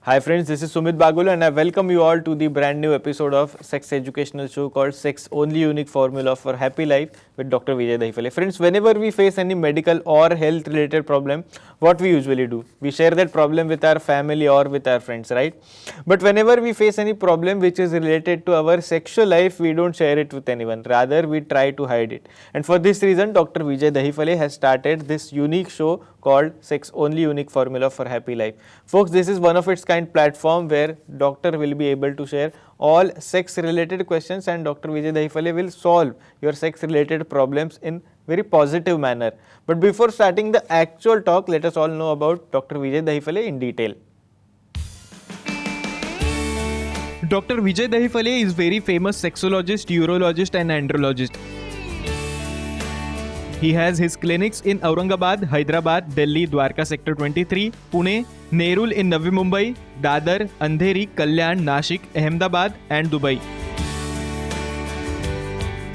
Hi friends, this is Sumit Bagul and I welcome you all to the brand new episode of Sex Educational Show called Sex Only Unique Formula for Happy Life with Dr. Vijay Dahifale. Friends, whenever we face any medical or health related problem, what we usually do? We share that problem with our family or with our friends, right? But whenever we face any problem which is related to our sexual life, we don't share it with anyone. Rather, we try to hide it. And for this reason, Dr. Vijay Dahifale has started this unique show called Sex Only Unique Formula for Happy Life. Folks, this is one of its kind platform where doctor will be able to share all sex related questions and Dr. Vijay Dahifale will solve your sex related problems in very positive manner. But before starting the actual talk, let us all know about Dr. Vijay Dahifale in detail. Dr. Vijay Dahifale is very famous sexologist, urologist and andrologist. He has his clinics in Aurangabad, Hyderabad, Delhi, Dwarka Sector 23, Pune, Nerul in Navi Mumbai, Dadar, Andheri, Kalyan, Nashik, Ahmedabad and Dubai.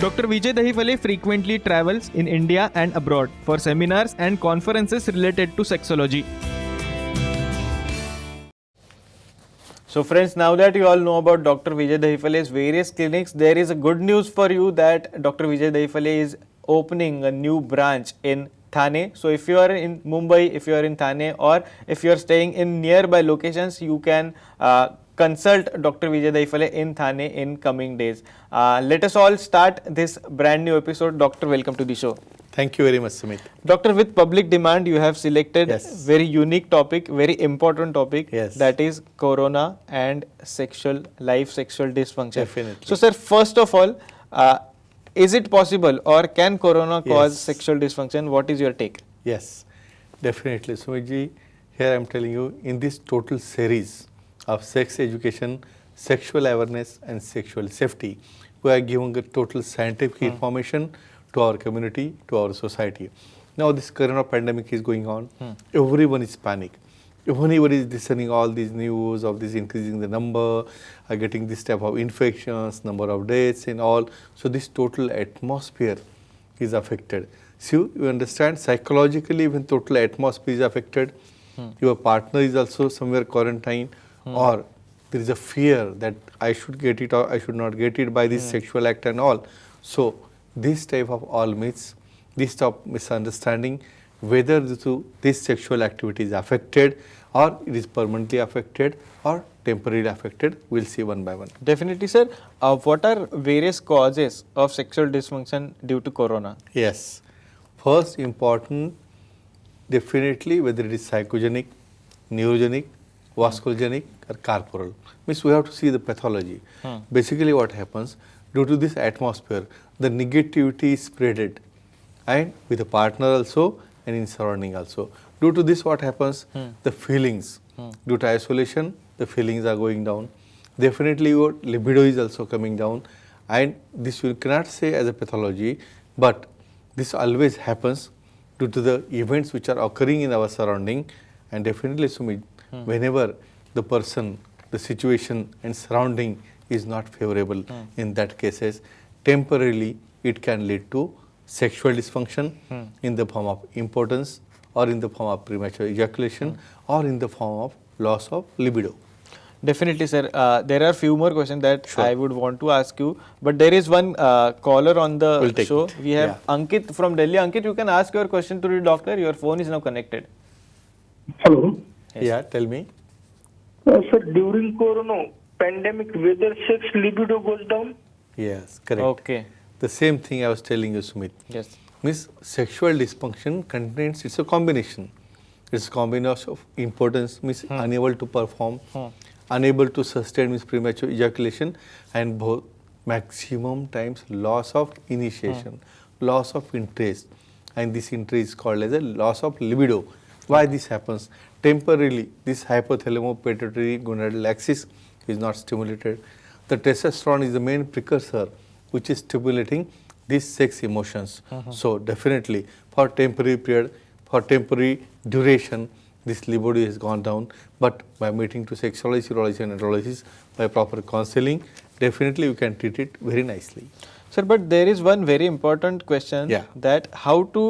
Dr. Vijay Dahifale frequently travels in India and abroad for seminars and conferences related to sexology. So friends, now that you all know about Dr. Vijay Dahifale's various clinics, there is a good news for you that Dr. Vijay Dahifale is opening a new branch in Thane. So if you are in Mumbai, if you are in Thane or if you are staying in nearby locations, you can consult Dr. Vijay Dahifale in Thane in coming days. Let us all start this brand new episode. Doctor, welcome to the show. Thank you very much, Sumit. Doctor, with public demand, you have selected very unique topic, very important topic, that is Corona and sexual dysfunction. Definitely. So sir, first of all, is it possible or can Corona cause sexual dysfunction? What is your take? Yes, definitely. Sumitji, here I am telling you, in this total series of sex education, sexual awareness and sexual safety, we are giving a total scientific information to our community, to our society. Now this Corona pandemic is going on, everyone is panic. Everybody is listening all these news of this increasing the number, getting this type of infections, number of deaths and all. So this total atmosphere is affected. So you understand psychologically when total atmosphere is affected, your partner is also somewhere quarantined or there is a fear that I should get it or I should not get it by this sexual act and all. So this type of all myths, this type of misunderstanding, whether this sexual activity is affected or it is permanently affected or temporarily affected, we'll see one by one. Definitely, sir. What are various causes of sexual dysfunction due to Corona? Yes. First important, definitely whether it is psychogenic, neurogenic, vasculogenic or corporal. Means we have to see the pathology. Basically what happens, due to this atmosphere, the negativity is spreaded and with the partner also and in surrounding also. Due to this what happens, the feelings, due to isolation, the feelings are going down. Definitely your libido is also coming down and this you cannot say as a pathology, but this always happens due to the events which are occurring in our surrounding and definitely Sumit, whenever the person, the situation and surrounding is not favorable, in that cases, temporarily it can lead to sexual dysfunction in the form of impotence or in the form of premature ejaculation or in the form of loss of libido. Definitely, sir. There are few more questions that I would want to ask you, but there is one caller on the show. We have Ankit from Delhi. Ankit, you can ask your question to the doctor. Your phone is now connected. Hello. Yes. Yeah, tell me. Sir, during Corona pandemic, whether sex libido goes down? Yes, correct. Okay. The same thing I was telling you, Sumit. Yes. Means sexual dysfunction contains, it's a combination. It's a combination of impotence, means unable to perform, unable to sustain means premature ejaculation and both maximum times loss of initiation, loss of interest and this interest is called as a loss of libido. Why this happens? Temporarily, this hypothalamo-pituitary gonadal axis is not stimulated. The testosterone is the main precursor which is stimulating these sex emotions. So definitely for temporary period, for temporary duration, this libido has gone down, but by meeting to sexologists, urologists and andrologists, by proper counseling, definitely you can treat it very nicely. Sir, but there is one very important question, Yeah. that how to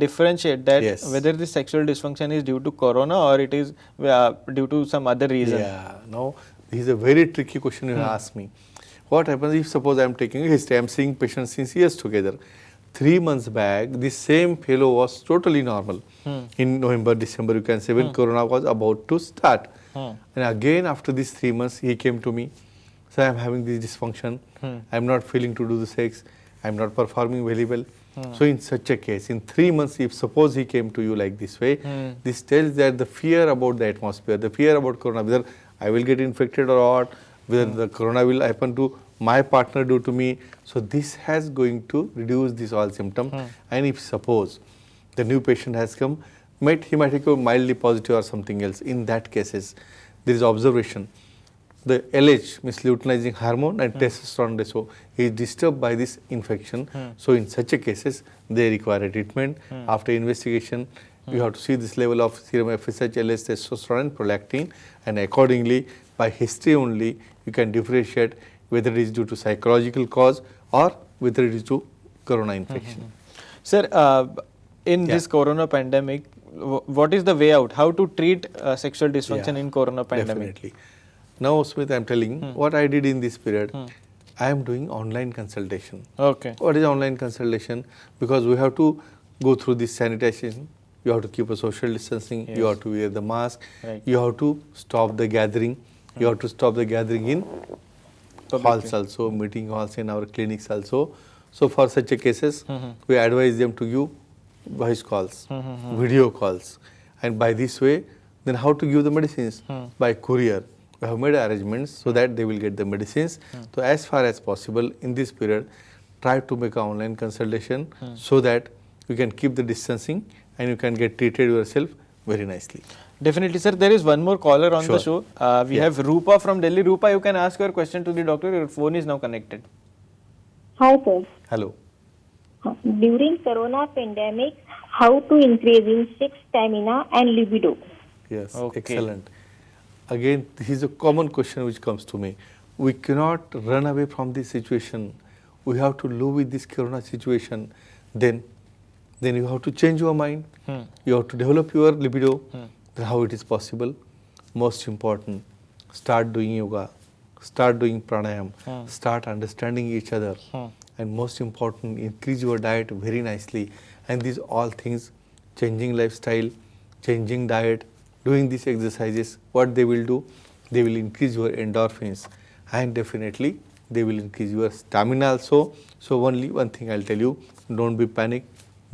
differentiate that Yes. whether the sexual dysfunction is due to corona or it is due to some other reason. Yeah, now this is a very tricky question you ask me. What happens if suppose I am taking a history, I am seeing patients since years together. 3 months back, this same fellow was totally normal. In November, December, you can say when corona was about to start. And again after these 3 months, he came to me. So I am having this dysfunction. I am not feeling to do the sex. I am not performing very well. So in such a case, in 3 months, if suppose he came to you like this way, this tells that the fear about the atmosphere, the fear about corona, whether I will get infected or what, whether the corona will happen to my partner due to me. So this has going to reduce this all symptom. And if suppose the new patient has come, he might have mildly positive or something else. In that cases, there is observation. The LH means luteinizing hormone and testosterone ratio is disturbed by this infection. So in such a cases, they require a treatment. After investigation, you have to see this level of serum FSH, LH, testosterone, and prolactin, and accordingly, by history only, you can differentiate whether it is due to psychological cause or whether it is due to corona infection. Sir, in this corona pandemic, what is the way out? How to treat sexual dysfunction in corona pandemic? Definitely. Now, Smith, I am telling what I did in this period. I am doing online consultation. Okay. What is online consultation? Because we have to go through this sanitation. You have to keep a social distancing. You have to wear the mask. Right. You have to stop the gathering. You have to stop the gathering in halls also, meeting halls, in our clinics also. So for such a cases, we advise them to give voice calls, video calls, and by this way, then how to give the medicines? By courier. We have made arrangements so that they will get the medicines. So as far as possible in this period, try to make an online consultation so that you can keep the distancing and you can get treated yourself very nicely. Definitely, sir. There is one more caller on the show. We have Rupa from Delhi. Rupa, you can ask your question to the doctor. Your phone is now connected. Hi, sir. Hello. During corona pandemic, how to increase in sex stamina and libido? Yes, Okay. excellent. Again, this is a common question which comes to me. We cannot run away from this situation. We have to live with this corona situation. Then you have to change your mind. You have to develop your libido. Then how it is possible? Most important, start doing yoga, start doing pranayam, start understanding each other. And most important, increase your diet very nicely. And these all things, changing lifestyle, changing diet, doing these exercises, what they will do? They will increase your endorphins and definitely they will increase your stamina also. So only one thing I'll tell you, don't be panic,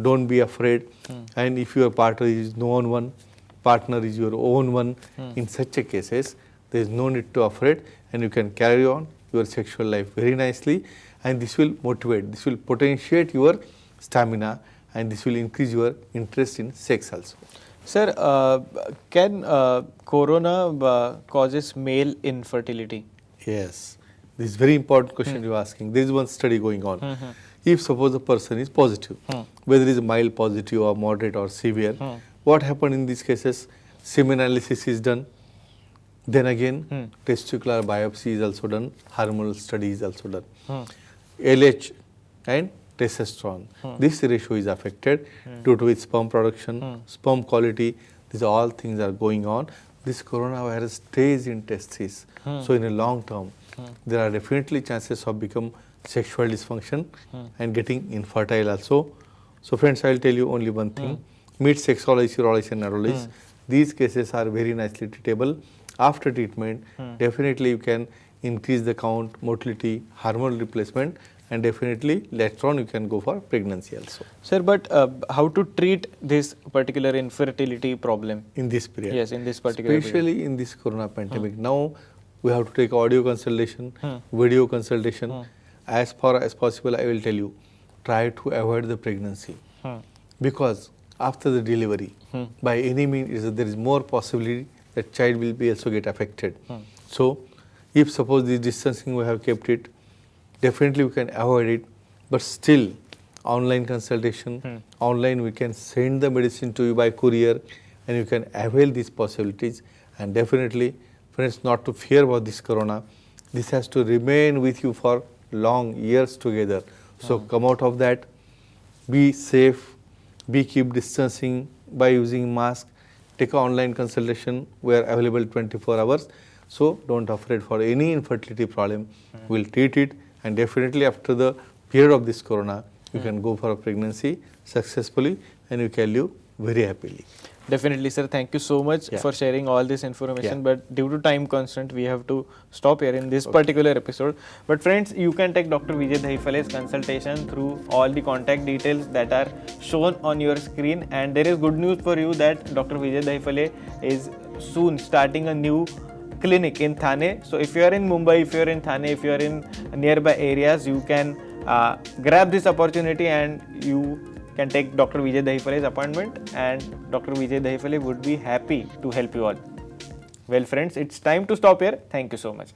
don't be afraid. And if your partner is known one, partner is your own one, in such a cases, there is no need to afraid and you can carry on your sexual life very nicely, and this will motivate, this will potentiate your stamina, and this will increase your interest in sex also. Sir, can corona causes male infertility? Yes, this is very important question you are asking. There is one study going on. If suppose a person is positive, whether it is mild positive or moderate or severe, what happened in these cases? Semen analysis is done. Then again, testicular biopsy is also done. Hormonal study is also done. LH and testosterone. This ratio is affected due to its sperm production, sperm quality. These all things are going on. This coronavirus stays in testes. So in a long term, there are definitely chances of become sexual dysfunction and getting infertile also. So friends, I will tell you only one thing. Meet sexologist, urologist and neurologist. These cases are very nicely treatable. After treatment, definitely you can increase the count, motility, hormonal replacement, and definitely later on you can go for pregnancy also. Sir, but how to treat this particular infertility problem? In this period. Yes, in this particular Especially in this corona pandemic. Now we have to take audio consultation, video consultation. As far as possible, I will tell you, try to avoid the pregnancy. Because after the delivery, by any means, there is more possibility that child will be also get affected. So, if suppose this distancing we have kept it, definitely we can avoid it. But still, online consultation, online we can send the medicine to you by courier, and you can avail these possibilities. And definitely, friends, not to fear about this corona. This has to remain with you for long years together. So come out of that, be safe, keep distancing by using mask, take an online consultation. We are available 24 hours. So don't afraid for any infertility problem. We'll treat it, and definitely after the period of this corona, you can go for a pregnancy successfully and you can live very happily. Definitely, sir. Thank you so much Yeah. for sharing all this information. Yeah. But due to time constraint, we have to stop here in this particular episode. But friends, you can take Dr. Vijay Dahifale's consultation through all the contact details that are shown on your screen. And there is good news for you that Dr. Vijay Dahifale is soon starting a new clinic in Thane. So if you are in Mumbai, if you are in Thane, if you are in nearby areas, you can grab this opportunity and you can take Dr. Vijay Dahifale's appointment, and Dr. Vijay Dahifale would be happy to help you all. Well friends, it's time to stop here. Thank you so much.